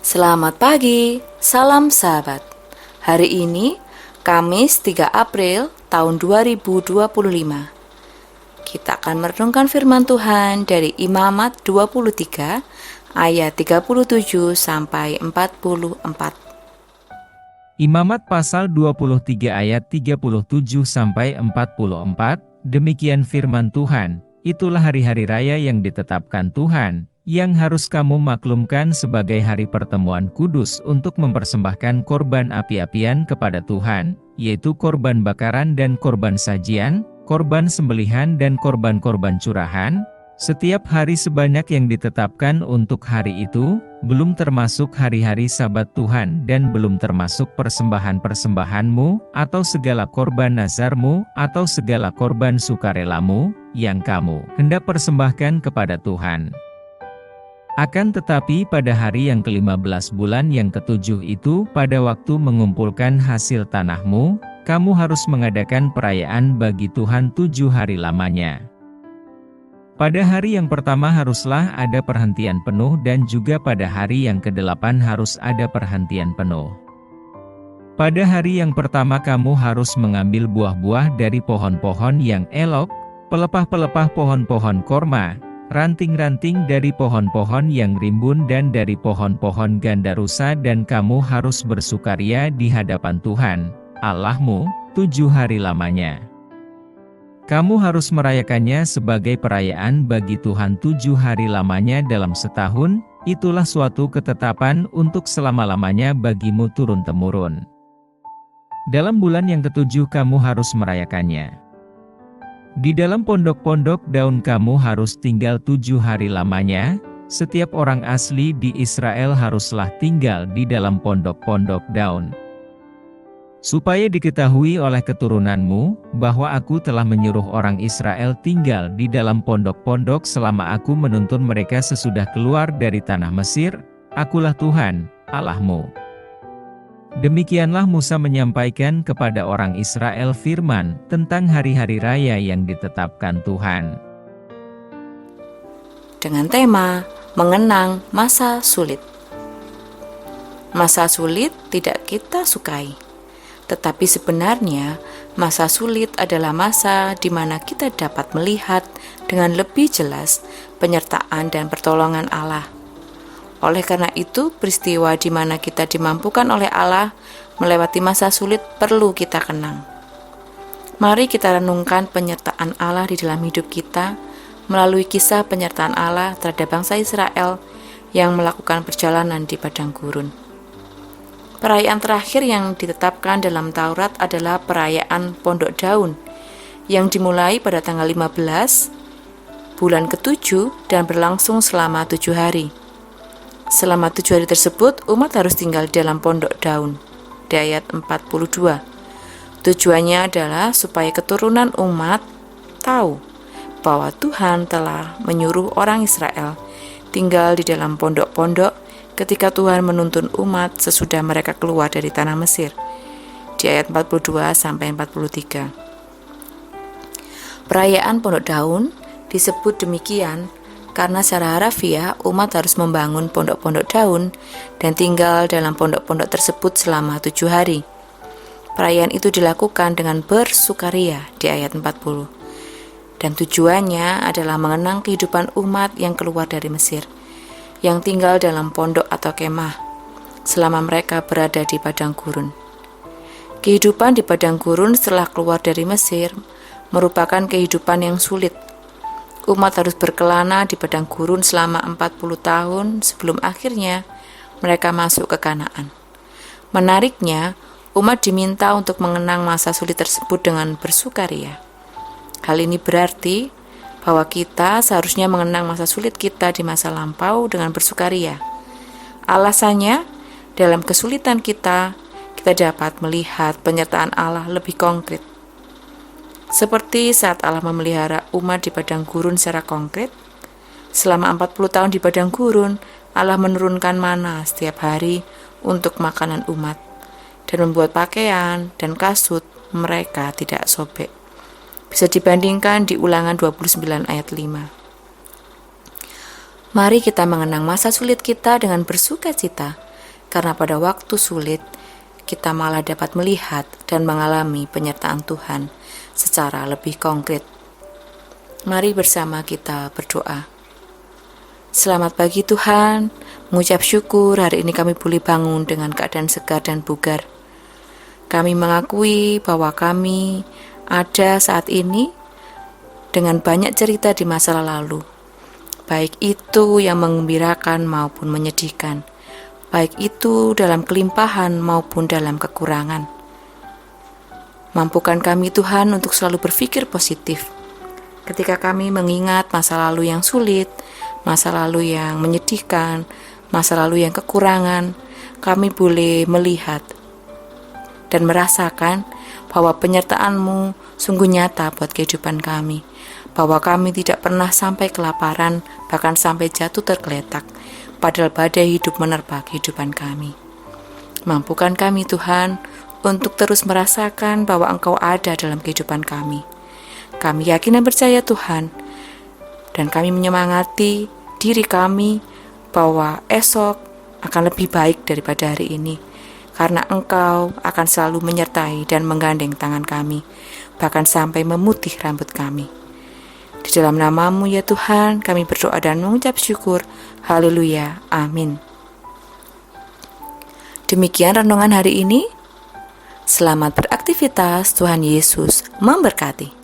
Selamat pagi, salam sahabat. Hari ini, Kamis 3 April tahun 2025. Kita akan merenungkan firman Tuhan dari Imamat 23 ayat 37 sampai 44. Imamat pasal 23 ayat 37 sampai 44, demikian firman Tuhan, itulah hari-hari raya yang ditetapkan Tuhan, yang harus kamu maklumkan sebagai hari pertemuan kudus untuk mempersembahkan korban api-apian kepada Tuhan, yaitu korban bakaran dan korban sajian, korban sembelihan dan korban-korban curahan, setiap hari sebanyak yang ditetapkan untuk hari itu, belum termasuk hari-hari Sabat Tuhan dan belum termasuk persembahan-persembahanmu, atau segala korban nazarmu, atau segala korban sukarelamu, yang kamu hendak persembahkan kepada Tuhan. Akan tetapi pada hari yang ke-15 bulan yang ke-7 itu, pada waktu mengumpulkan hasil tanahmu, kamu harus mengadakan perayaan bagi Tuhan 7 hari lamanya. Pada hari yang pertama haruslah ada perhentian penuh dan juga pada hari yang ke-8 harus ada perhentian penuh. Pada hari yang pertama kamu harus mengambil buah-buah dari pohon-pohon yang elok, pelepah-pelepah pohon-pohon korma, ranting-ranting dari pohon-pohon yang rimbun dan dari pohon-pohon gandarusa, dan kamu harus bersukaria di hadapan Tuhan, Allahmu, 7 hari lamanya. Kamu harus merayakannya sebagai perayaan bagi Tuhan 7 hari lamanya dalam setahun, itulah suatu ketetapan untuk selama-lamanya bagimu turun-temurun. Dalam bulan yang ke-7 kamu harus merayakannya. Di dalam pondok-pondok daun kamu harus tinggal 7 hari lamanya, setiap orang asli di Israel haruslah tinggal di dalam pondok-pondok daun. Supaya diketahui oleh keturunanmu, bahwa aku telah menyuruh orang Israel tinggal di dalam pondok-pondok selama aku menuntun mereka sesudah keluar dari tanah Mesir, akulah Tuhan, Allahmu. Demikianlah Musa menyampaikan kepada orang Israel firman tentang hari-hari raya yang ditetapkan Tuhan. Dengan tema mengenang masa sulit. Masa sulit tidak kita sukai, tetapi sebenarnya masa sulit adalah masa di mana kita dapat melihat dengan lebih jelas penyertaan dan pertolongan Allah. Oleh karena itu, peristiwa di mana kita dimampukan oleh Allah melewati masa sulit perlu kita kenang. Mari kita renungkan penyertaan Allah di dalam hidup kita melalui kisah penyertaan Allah terhadap bangsa Israel yang melakukan perjalanan di padang gurun. Perayaan terakhir yang ditetapkan dalam Taurat adalah perayaan Pondok Daun yang dimulai pada tanggal 15 bulan ke-7 dan berlangsung selama 7 hari. Selama 7 hari tersebut, umat harus tinggal di dalam pondok daun, di ayat 42. Tujuannya adalah supaya keturunan umat tahu bahwa Tuhan telah menyuruh orang Israel tinggal di dalam pondok-pondok ketika Tuhan menuntun umat sesudah mereka keluar dari tanah Mesir, di ayat 42 sampai 43. Perayaan Pondok Daun disebut demikian karena secara harafiah umat harus membangun pondok-pondok daun dan tinggal dalam pondok-pondok tersebut selama 7 hari. Perayaan itu dilakukan dengan bersukaria di ayat 40. Dan tujuannya adalah mengenang kehidupan umat yang keluar dari Mesir, yang tinggal dalam pondok atau kemah selama mereka berada di padang gurun. Kehidupan di padang gurun setelah keluar dari Mesir merupakan kehidupan yang sulit. Umat harus berkelana di padang gurun selama 40 tahun sebelum akhirnya mereka masuk ke Kanaan. Menariknya, umat diminta untuk mengenang masa sulit tersebut dengan bersukaria. Hal ini berarti bahwa kita seharusnya mengenang masa sulit kita di masa lampau dengan bersukaria. Alasannya, dalam kesulitan kita dapat melihat penyertaan Allah lebih konkret. Seperti saat Allah memelihara umat di padang gurun secara konkret, selama 40 tahun di padang gurun, Allah menurunkan mana setiap hari untuk makanan umat, dan membuat pakaian dan kasut mereka tidak sobek. Bisa dibandingkan di Ulangan 29 ayat 5. Mari kita mengenang masa sulit kita dengan bersuka cita, karena pada waktu sulit, kita malah dapat melihat dan mengalami penyertaan Tuhan secara lebih konkret. Mari bersama kita berdoa. Selamat pagi Tuhan, mengucap syukur hari ini kami boleh bangun dengan keadaan segar dan bugar. Kami mengakui bahwa kami ada saat ini dengan banyak cerita di masa lalu, baik itu yang menggembirakan maupun menyedihkan, baik itu dalam kelimpahan maupun dalam kekurangan. Mampukan kami Tuhan untuk selalu berpikir positif. Ketika kami mengingat masa lalu yang sulit, masa lalu yang menyedihkan, masa lalu yang kekurangan, kami boleh melihat dan merasakan bahwa penyertaan-Mu sungguh nyata buat kehidupan kami, bahwa kami tidak pernah sampai kelaparan, bahkan sampai jatuh tergeletak, padahal badai hidup menerpa kehidupan kami. Mampukan kami Tuhan untuk terus merasakan bahwa Engkau ada dalam kehidupan kami. Kami yakin dan percaya Tuhan, dan kami menyemangati diri kami bahwa esok akan lebih baik daripada hari ini, karena Engkau akan selalu menyertai dan menggandeng tangan kami, bahkan sampai memutih rambut kami. Di dalam nama-Mu ya Tuhan, kami berdoa dan mengucap syukur. Haleluya, amin. Demikian renungan hari ini. Selamat beraktivitas, Tuhan Yesus memberkati.